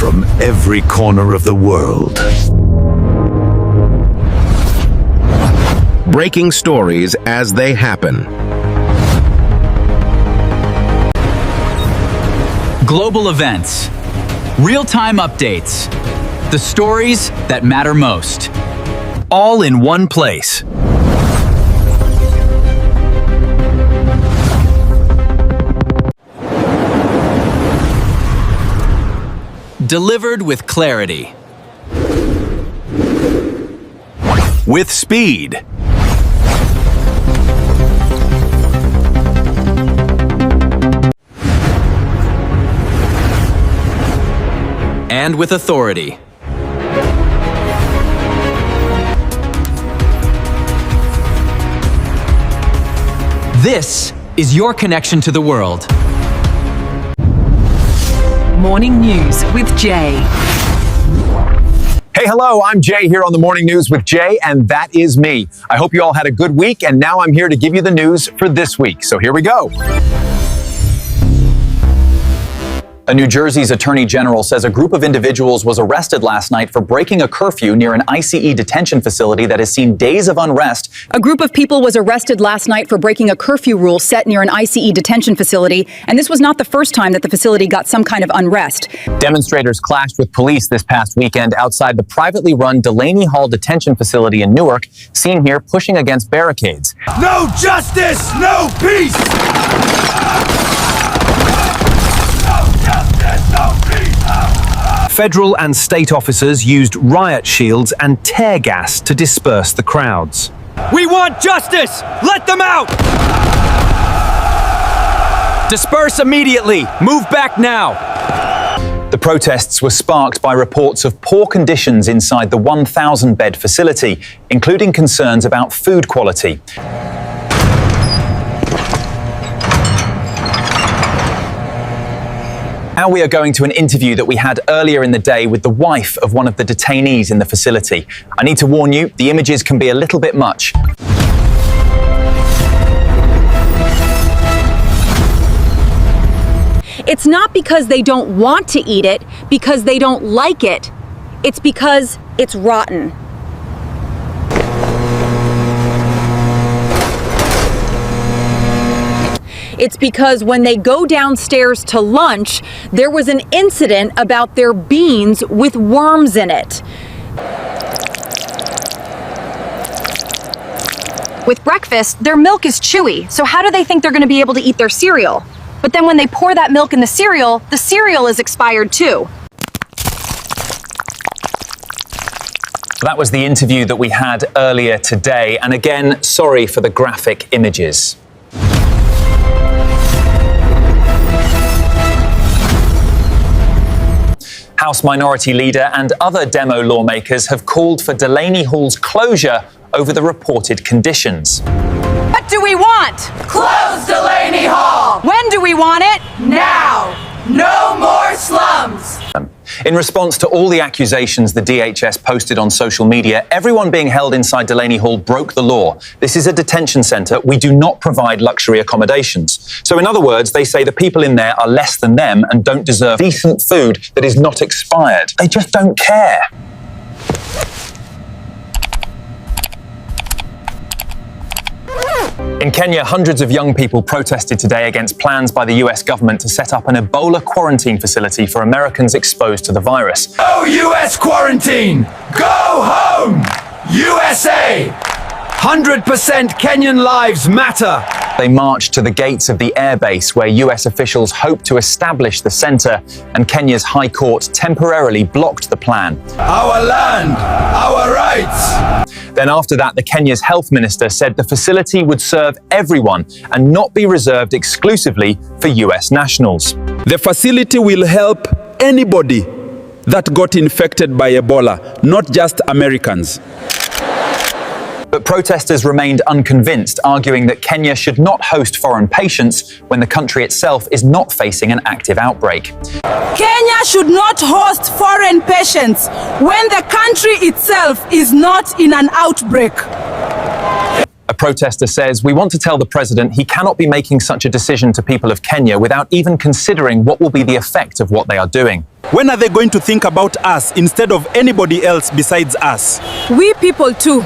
from every corner of the world. Breaking stories as they happen. Global events. Real-time updates. The stories that matter most. All in one place. Delivered with clarity. With speed. And with authority. This is your connection to the world. Morning News with Jay. Hey, hello, I'm Jay here on the Morning News with Jay, and that is me. I hope you all had a good week, and now I'm here to give you the news for this week. So here we go. A New Jersey's Attorney General says a group of individuals was arrested last night for breaking a curfew near an ICE detention facility that has seen days of unrest. A group of people was arrested last night for breaking a curfew rule set near an ICE detention facility, and this was not the first time that the facility got some kind of unrest. Demonstrators clashed with police this past weekend outside the privately run Detainee Hall detention facility in Newark, seen here pushing against barricades. No justice, no peace! Federal and state officers used riot shields and tear gas to disperse the crowds. We want justice! Let them out! Disperse immediately! Move back now! The protests were sparked by reports of poor conditions inside the 1,000-bed facility, including concerns about food quality. Now we are going to an interview that we had earlier in the day with the wife of one of the detainees in the facility. I need to warn you, the images can be a little bit much. It's not because they don't want to eat it, because they don't like it. It's because it's rotten. It's because when they go downstairs to lunch, there was an incident about their beans with worms in it. With breakfast, their milk is chewy, so how do they think they're going to be able to eat their cereal? But then when they pour that milk in the cereal is expired too. That was the interview that we had earlier today, and again, sorry for the graphic images. House Minority Leader and other demo lawmakers have called for Delaney Hall's closure over the reported conditions. What do we want? Close Delaney Hall! When do we want it? Now! No more slums! In response to all the accusations the DHS posted on social media, everyone being held inside Delaney Hall broke the law. This is a detention centre. We do not provide luxury accommodations. So in other words, they say the people in there are less than them and don't deserve decent food that is not expired. They just don't care. In Kenya, hundreds of young people protested today against plans by the US government to set up an Ebola quarantine facility for Americans exposed to the virus. No US quarantine! Go home! USA! 100% Kenyan lives matter! They marched to the gates of the airbase where US officials hope to establish the centre, and Kenya's High Court temporarily blocked the plan. Our land, our rights! Then after that, the Kenya's health minister said the facility would serve everyone and not be reserved exclusively for US nationals. The facility will help anybody that got infected by Ebola, not just Americans. But protesters remained unconvinced, arguing that Kenya should not host foreign patients when the country itself is not facing an active outbreak. Kenya should not host foreign patients when the country itself is not in an outbreak. A protester says, "We want to tell the president he cannot be making such a decision to people of Kenya without even considering what will be the effect of what they are doing." When are they going to think about us instead of anybody else besides us? We people too.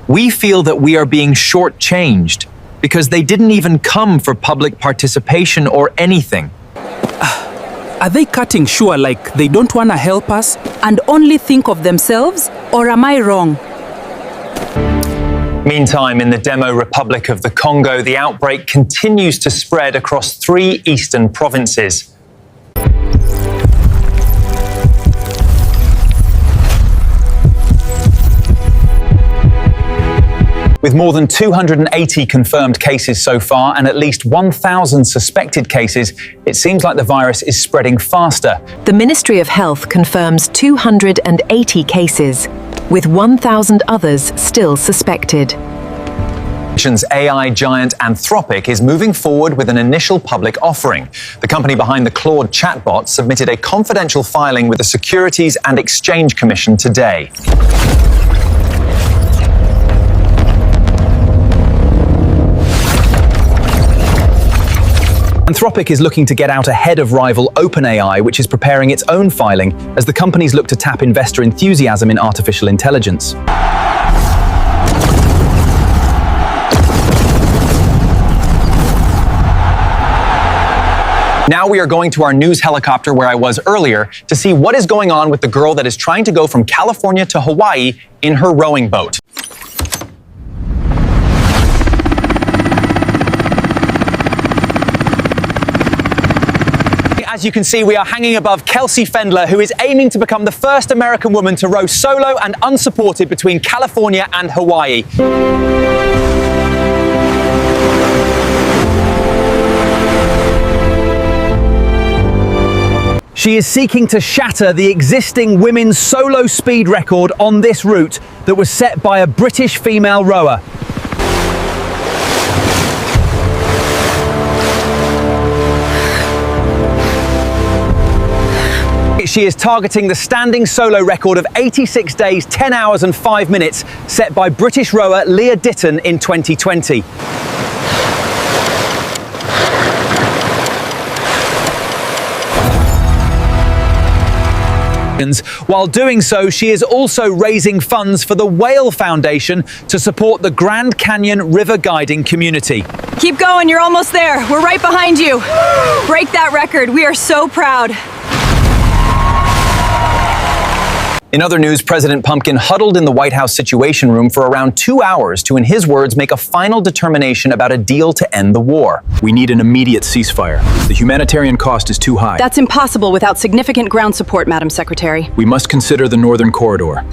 We feel that we are being shortchanged because they didn't even come for public participation or anything. Are they cutting sure like they don't want to help us and only think of themselves? Or am I wrong? Meantime, in the Demo Republic of the Congo, the outbreak continues to spread across 3 eastern provinces. With more than 280 confirmed cases so far and at least 1,000 suspected cases, it seems like the virus is spreading faster. The Ministry of Health confirms 280 cases, with 1,000 others still suspected. AI giant Anthropic is moving forward with an initial public offering. The company behind the Claude chatbot submitted a confidential filing with the Securities and Exchange Commission today. Anthropic is looking to get out ahead of rival OpenAI, which is preparing its own filing as the companies look to tap investor enthusiasm in artificial intelligence. Now we are going to our news helicopter where I was earlier to see what is going on with the girl that is trying to go from California to Hawaii in her rowing boat. As you can see, we are hanging above Kelsey Fendler, who is aiming to become the first American woman to row solo and unsupported between California and Hawaii. She is seeking to shatter the existing women's solo speed record on this route that was set by a British female rower. She is targeting the standing solo record of 86 days, 10 hours and 5 minutes set by British rower Leah Ditton in 2020. While doing so, she is also raising funds for the Whale Foundation to support the Grand Canyon river guiding community. Keep going, you're almost there. We're right behind you. Break that record. We are so proud. In other news, President Pumpkin huddled in the White House Situation Room for around 2 hours to, in his words, make a final determination about a deal to end the war. We need an immediate ceasefire. The humanitarian cost is too high. That's impossible without significant ground support, Madam Secretary. We must consider the northern corridor.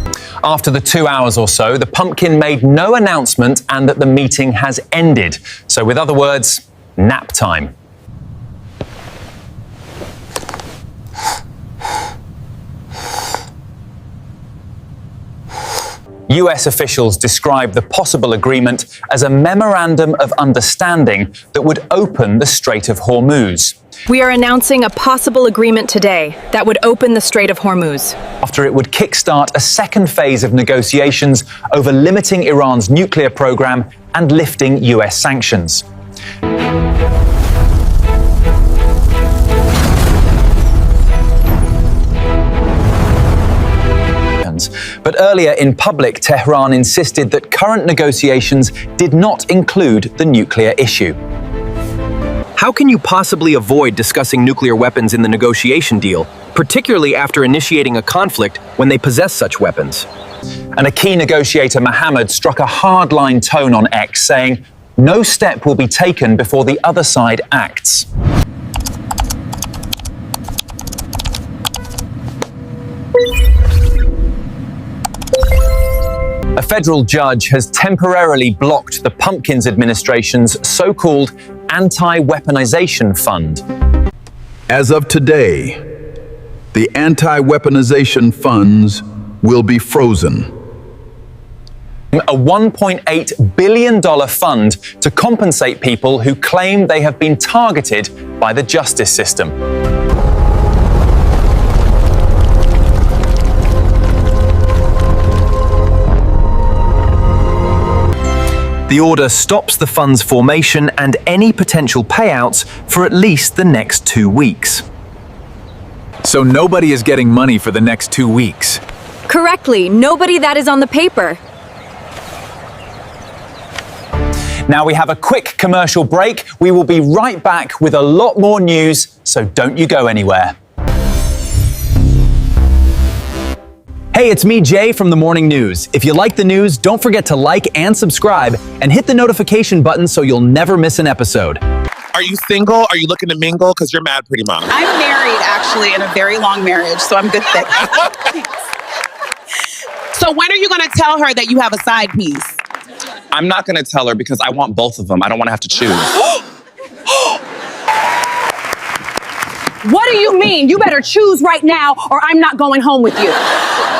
After the 2 hours or so, the Pumpkin made no announcement and that the meeting has ended. So with other words, nap time. US officials describe the possible agreement as a memorandum of understanding that would open the Strait of Hormuz. We are announcing a possible agreement today that would open the Strait of Hormuz. After it would kickstart a second phase of negotiations over limiting Iran's nuclear program and lifting US sanctions. But earlier in public, Tehran insisted that current negotiations did not include the nuclear issue. How can you possibly avoid discussing nuclear weapons in the negotiation deal, particularly after initiating a conflict when they possess such weapons? And a key negotiator, Mohammed, struck a hardline tone on X, saying, "No step will be taken before the other side acts." A federal judge has temporarily blocked the Pumpkins administration's so-called anti-weaponization fund. As of today, the anti-weaponization funds will be frozen. A $1.8 billion fund to compensate people who claim they have been targeted by the justice system. The order stops the fund's formation and any potential payouts for at least the next 2 weeks. So nobody is getting money for the next 2 weeks. Correctly, nobody that is on the paper. Now we have a quick commercial break. We will be right back with a lot more news, so don't you go anywhere. Hey, it's me, Jay, from the Morning News. If you like the news, don't forget to like and subscribe, and hit the notification button so you'll never miss an episode. Are you single? Are you looking to mingle? Because you're mad, pretty mom. I'm married, actually, in a very long marriage, so I'm good thick. So when are you going to tell her that you have a side piece? I'm not going to tell her because I want both of them. I don't want to have to choose. What do you mean? You better choose right now or I'm not going home with you.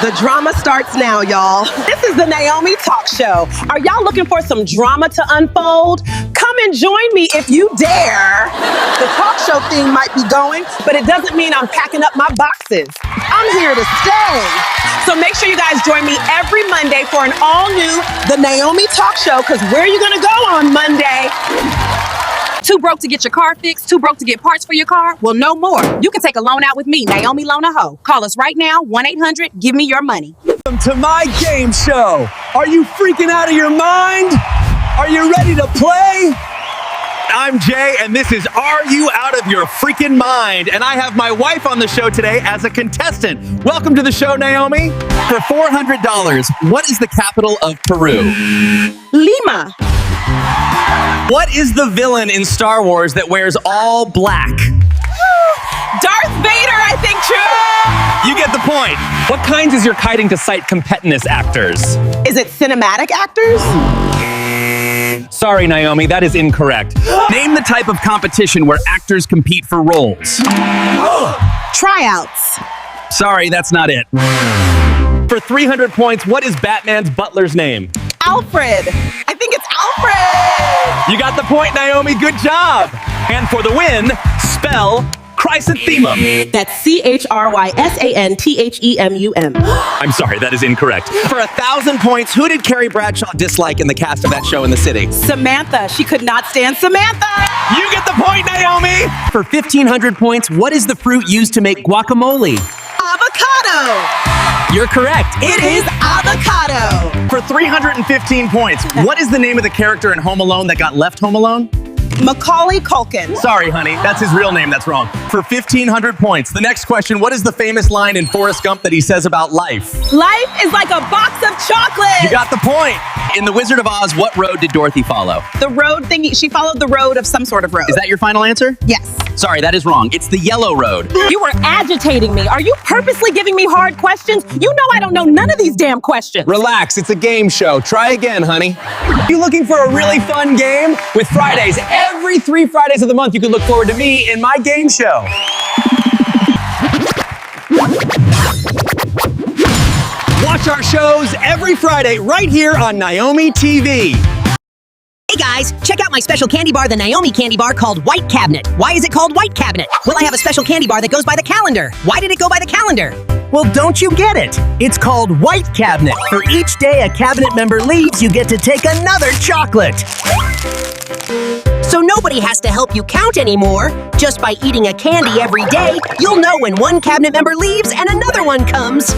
The drama starts now, y'all. This is the Naomi Talk Show. Are y'all looking for some drama to unfold? Come and join me if you dare. The talk show theme might be going, but it doesn't mean I'm packing up my boxes. I'm here to stay. So make sure you guys join me every Monday for an all-new The Naomi Talk Show, because where are you going to go on Monday? Too broke to get your car fixed? Too broke to get parts for your car? Well, no more. You can take a loan out with me, Naomi Loan a Hoe. Call us right now, 1-800-GIVE-ME-YOUR-MONEY. Welcome to my game show. Are you freaking out of your mind? Are you ready to play? I'm Jay, and this is Are You Out of Your Freaking Mind? And I have my wife on the show today as a contestant. Welcome to the show, Naomi. For $400, what is the capital of Peru? Lima. What is the villain in Star Wars that wears all black? Darth Vader, I think, true. You get the point. What kinds is your kiting to cite competitiveness actors? Is it cinematic actors? Sorry, Naomi, that is incorrect. Name the type of competition where actors compete for roles. Tryouts. Sorry, that's not it. For 300 points, what is Batman's butler's name? Alfred. I think it's Alfred. You got the point, Naomi. Good job. And for the win, spell chrysanthemum. That's CHRYSANTHEMUM. I'm sorry, that is incorrect. For 1,000 points, who did Carrie Bradshaw dislike in the cast of that show in the city? Samantha. She could not stand Samantha. You get the point, Naomi. For 1,500 points, what is the fruit used to make guacamole? Avocado. You're correct. It is avocado. For 315 points, what is the name of the character in Home Alone that got left home alone? Macaulay Culkin. Sorry, honey, that's his real name. That's wrong. For 1,500 points, the next question, what is the famous line in Forrest Gump that he says about life? Life is like a box of chocolate. You got the point. In The Wizard of Oz, what road did Dorothy follow? The road thingy, she followed the road of some sort of road. Is that your final answer? Yes. Sorry, that is wrong. It's the yellow road. You were agitating me. Are you purposely giving me hard questions? You know I don't know none of these damn questions. Relax, it's a game show. Try again, honey. You looking for a really fun game? With Fridays, every 3 Fridays of the month, you can look forward to me in my game show. Watch our shows every Friday right here on Naomi TV. Hey guys, check out my special candy bar, the Naomi candy bar called White Cabinet. Why is it called White Cabinet? Well, I have a special candy bar that goes by the calendar. Why did it go by the calendar? Well, don't you get it? It's called White Cabinet. For each day a cabinet member leaves, you get to take another chocolate. So nobody has to help you count anymore. Just by eating a candy every day, you'll know when one cabinet member leaves and another one comes.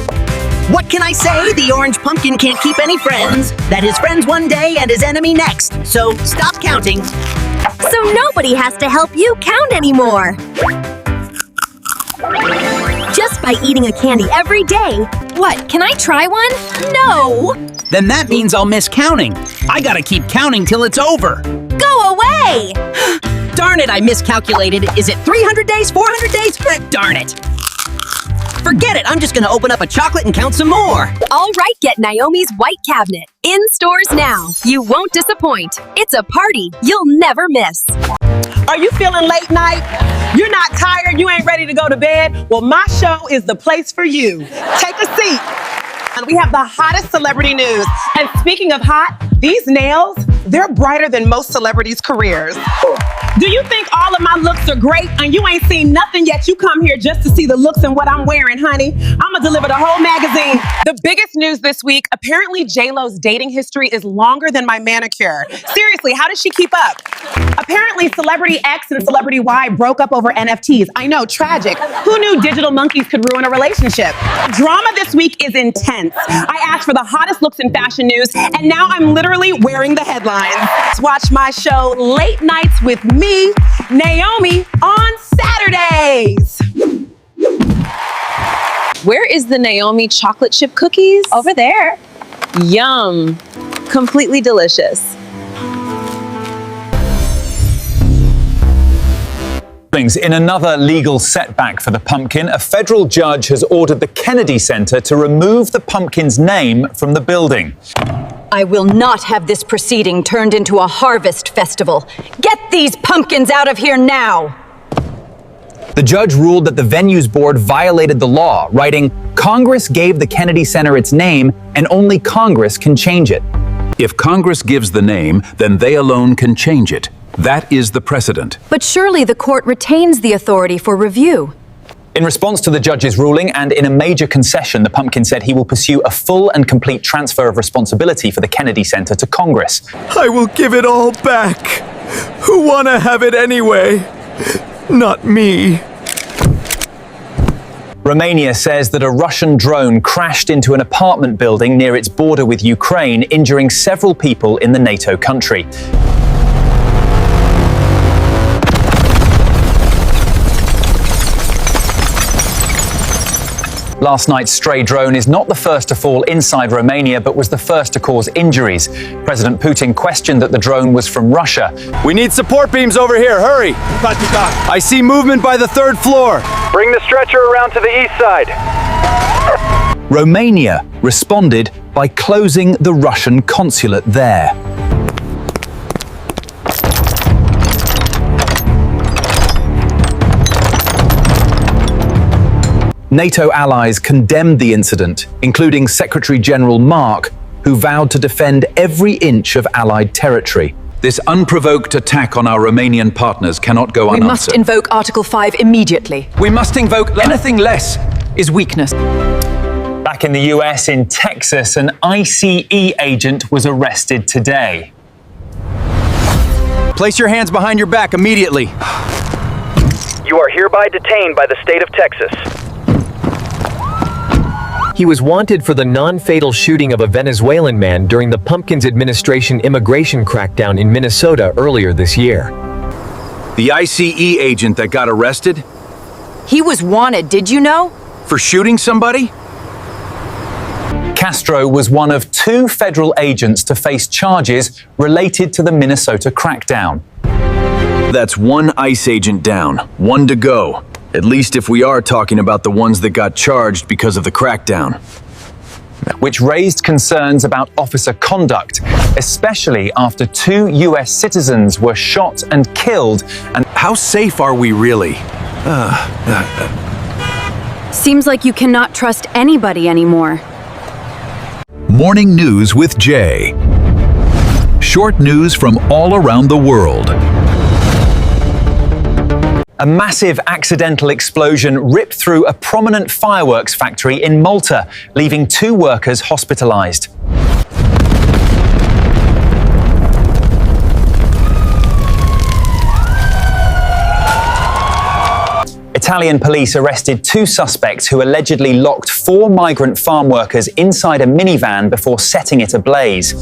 What can I say? The orange pumpkin can't keep any friends. That is friends one day and his enemy next. So stop counting. So nobody has to help you count anymore. Just by eating a candy every day. What, can I try one? No! Then that means I'll miss counting. I gotta keep counting till it's over. Go away! Darn it, I miscalculated. Is it 300 days, 400 days? Darn it. Forget it, I'm just gonna open up a chocolate and count some more. All right, get Naomi's White Cabinet. In stores now. You won't disappoint. It's a party you'll never miss. Are you feeling late night? You're not tired? You ain't ready to go to bed? Well, my show is the place for you. Take a seat. And we have the hottest celebrity news. And speaking of hot, these nails, they're brighter than most celebrities' careers. Do you think all of my looks are great and you ain't seen nothing yet? You come here just to see the looks and what I'm wearing, honey. I'm gonna deliver the whole magazine. The biggest news this week, apparently J-Lo's dating history is longer than my manicure. Seriously, how does she keep up? Apparently Celebrity X and Celebrity Y broke up over NFTs. I know, tragic. Who knew digital monkeys could ruin a relationship? Drama this week is intense. I asked for the hottest looks in fashion news, and now I'm literally wearing the headlines. Watch my show Late Nights with me, Naomi, on Saturdays. Where is the Naomi chocolate chip cookies? Over there. Yum. Completely delicious. In another legal setback for the pumpkin, a federal judge has ordered the Kennedy Center to remove the pumpkin's name from the building. I will not have this proceeding turned into a harvest festival. Get these pumpkins out of here now! The judge ruled that the venues board violated the law, writing, "Congress gave the Kennedy Center its name, and only Congress can change it." If Congress gives the name, then they alone can change it. That is the precedent. But surely the court retains the authority for review. In response to the judge's ruling and in a major concession, the pumpkin said he will pursue a full and complete transfer of responsibility for the Kennedy Center to Congress. I will give it all back. Who wanna have it anyway? Not me. Romania says that a Russian drone crashed into an apartment building near its border with Ukraine, injuring several people in the NATO country. Last night's stray drone is not the first to fall inside Romania, but was the first to cause injuries. President Putin questioned that the drone was from Russia. We need support beams over here, hurry! I see movement by the 3rd floor. Bring the stretcher around to the east side. Romania responded by closing the Russian consulate there. NATO allies condemned the incident, including Secretary General Mark, who vowed to defend every inch of Allied territory. This unprovoked attack on our Romanian partners cannot go unanswered. We must invoke Article 5 immediately. We must invoke anything less is weakness. Back in the US, in Texas, an ICE agent was arrested today. Place your hands behind your back immediately. You are hereby detained by the state of Texas. He was wanted for the non-fatal shooting of a Venezuelan man during the Pumpkins administration immigration crackdown in Minnesota earlier this year. The ICE agent that got arrested? He was wanted, did you know? For shooting somebody? Castro was one of 2 federal agents to face charges related to the Minnesota crackdown. That's 1 ICE agent down, 1 to go. At least if we are talking about the ones that got charged because of the crackdown. Which raised concerns about officer conduct, especially after 2 US citizens were shot and killed. And how safe are we really? Seems like you cannot trust anybody anymore. Morning News with Jay. Short news from all around the world. A massive accidental explosion ripped through a prominent fireworks factory in Malta, leaving 2 workers hospitalized. Italian police arrested 2 suspects who allegedly locked 4 migrant farm workers inside a minivan before setting it ablaze.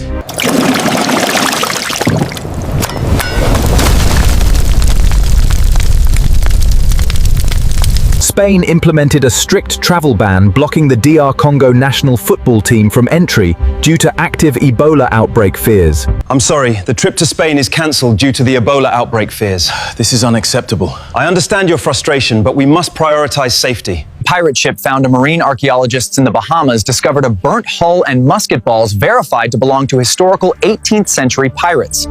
Spain implemented a strict travel ban blocking the DR Congo national football team from entry due to active Ebola outbreak fears. I'm sorry, the trip to Spain is cancelled due to the Ebola outbreak fears. This is unacceptable. I understand your frustration, but we must prioritize safety. Pirate ship found a marine archaeologists in the Bahamas discovered a burnt hull and musket balls verified to belong to historical 18th century pirates.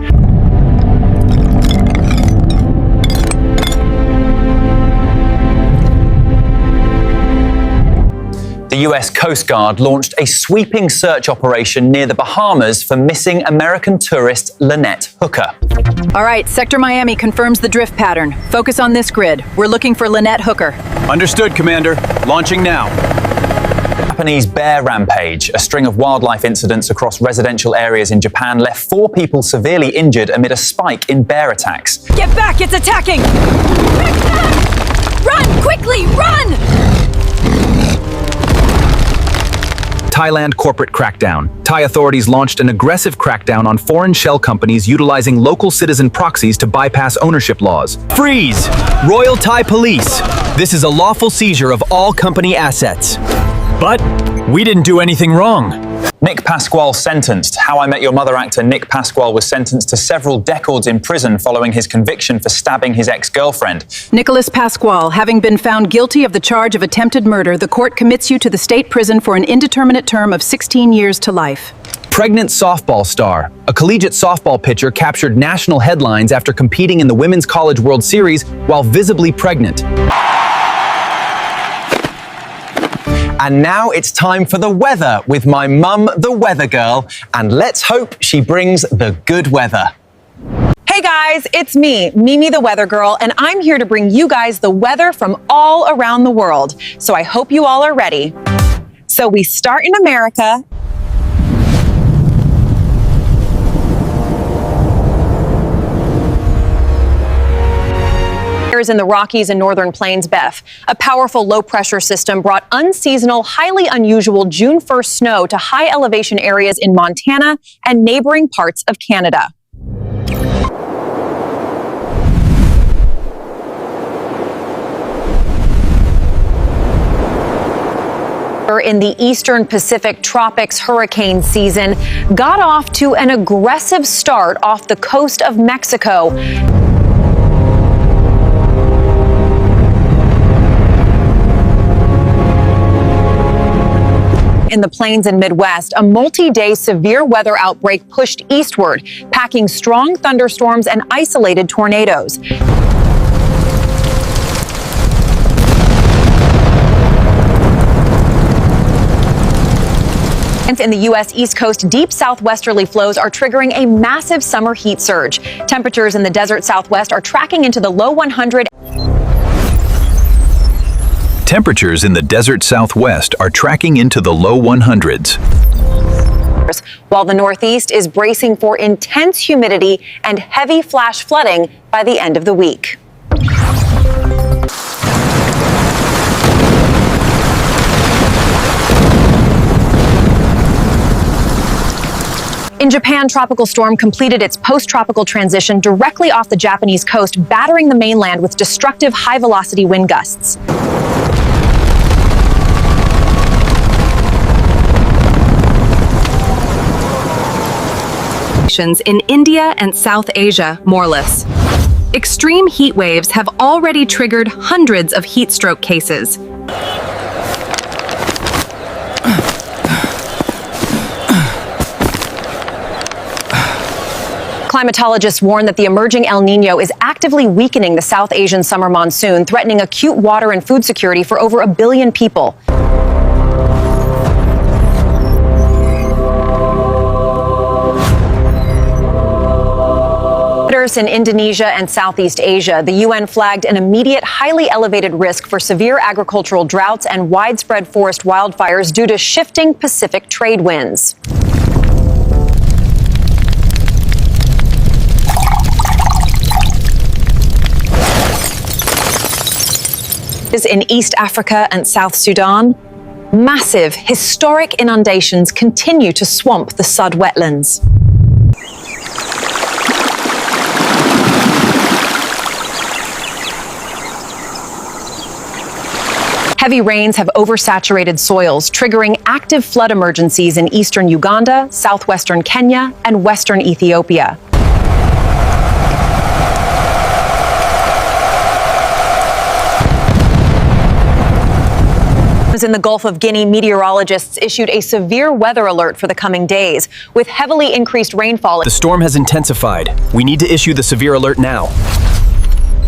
The US Coast Guard launched a sweeping search operation near the Bahamas for missing American tourist Lynette Hooker. All right, Sector Miami confirms the drift pattern. Focus on this grid. We're looking for Lynette Hooker. Understood, Commander. Launching now. Japanese bear rampage. A string of wildlife incidents across residential areas in Japan left 4 people severely injured amid a spike in bear attacks. Get back, it's attacking! Run, quickly, run! Thailand corporate crackdown. Thai authorities launched an aggressive crackdown on foreign shell companies utilizing local citizen proxies to bypass ownership laws. Freeze! Royal Thai Police. This is a lawful seizure of all company assets. But we didn't do anything wrong. Nick Pasquale sentenced. How I Met Your Mother actor Nick Pasquale was sentenced to several decades in prison following his conviction for stabbing his ex-girlfriend. Nicholas Pasquale, having been found guilty of the charge of attempted murder, the court commits you to the state prison for an indeterminate term of 16 years to life. Pregnant softball star. A collegiate softball pitcher captured national headlines after competing in the Women's College World Series while visibly pregnant. And now it's time for the weather with my mum, the weather girl, and let's hope she brings the good weather. Hey guys, it's me, Mimi the Weather Girl, and I'm here to bring you guys the weather from all around the world. So I hope you all are ready. So we start in America. In the Rockies and Northern Plains, Beth. A powerful low-pressure system brought unseasonal, highly unusual June 1st snow to high elevation areas in Montana and neighboring parts of Canada. In the eastern Pacific tropics hurricane season got off to an aggressive start off the coast of Mexico. In the plains and Midwest, a multi-day severe weather outbreak pushed eastward, packing strong thunderstorms and isolated tornadoes. In the U.S. East Coast, deep southwesterly flows are triggering a massive summer heat surge. Temperatures in the desert Southwest are tracking into the low 100. Temperatures in the desert Southwest are tracking into the low 100s. While the Northeast is bracing for intense humidity and heavy flash flooding by the end of the week. In Japan, Tropical Storm completed its post-tropical transition directly off the Japanese coast, battering the mainland with destructive high-velocity wind gusts. In India and South Asia, moreless. Extreme heat waves have already triggered hundreds of heat stroke cases. Climatologists warn that the emerging El Niño is actively weakening the South Asian summer monsoon, threatening acute water and food security for over 1 billion people. In Indonesia and Southeast Asia, the UN flagged an immediate, highly elevated risk for severe agricultural droughts and widespread forest wildfires due to shifting Pacific trade winds. In East Africa and South Sudan, massive, historic inundations continue to swamp the Sud wetlands. Heavy rains have oversaturated soils, triggering active flood emergencies in eastern Uganda, southwestern Kenya, and western Ethiopia. In the Gulf of Guinea, meteorologists issued a severe weather alert for the coming days, with heavily increased rainfall. The storm has intensified. We need to issue the severe alert now.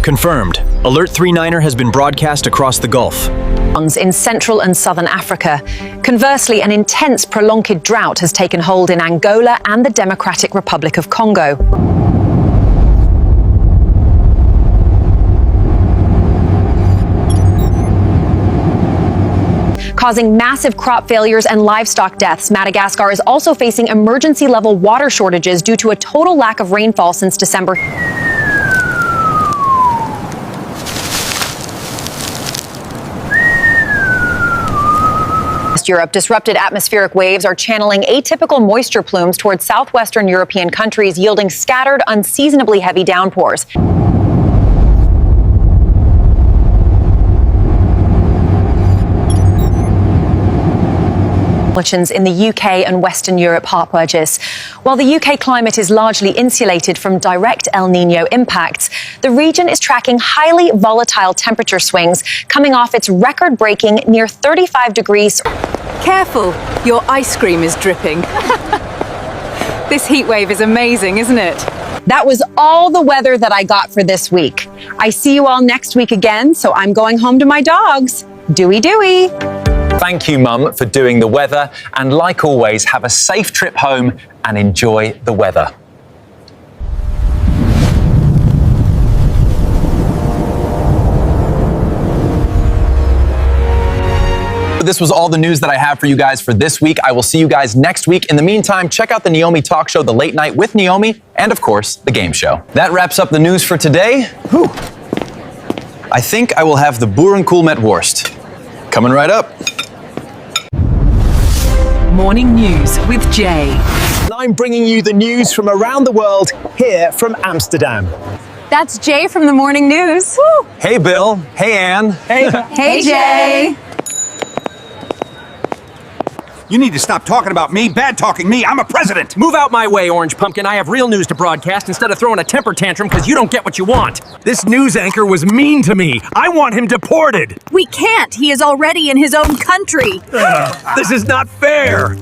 Confirmed. Alert 39er has been broadcast across the Gulf. in Central and Southern Africa. Conversely, an intense, prolonged drought has taken hold in Angola and the Democratic Republic of Congo. Causing massive crop failures and livestock deaths, Madagascar is also facing emergency-level water shortages due to a total lack of rainfall since December. Europe, disrupted atmospheric waves are channeling atypical moisture plumes towards southwestern European countries, yielding scattered, unseasonably heavy downpours. In the UK and Western Europe hot-wedges. While the UK climate is largely insulated from direct El Niño impacts, the region is tracking highly volatile temperature swings coming off its record-breaking near 35 degrees. Careful, your ice cream is dripping. This heat wave is amazing, isn't it? That was all the weather that I got for this week. I see you all next week again, so I'm going home to my dogs. Dewey Dewey. Thank you, Mum, for doing the weather. And like always, have a safe trip home and enjoy the weather. This was all the news that I have for you guys for this week. I will see you guys next week. In the meantime, check out the Naomi Talk Show, The Late Night with Naomi, and of course, the game show. That wraps up the news for today. Whew. I think I will have the Boerenkool met worst. Coming right up. Morning News with Jay. I'm bringing you the news from around the world here from Amsterdam. That's Jay from the Morning News. Woo. Hey, Bill. Hey, Ann. Hey. Hey, Jay. You need to stop talking about me, bad-talking me. I'm a president. Move out my way, Orange Pumpkin. I have real news to broadcast instead of throwing a temper tantrum because you don't get what you want. This news anchor was mean to me. I want him deported. We can't. He is already in his own country. This is not fair.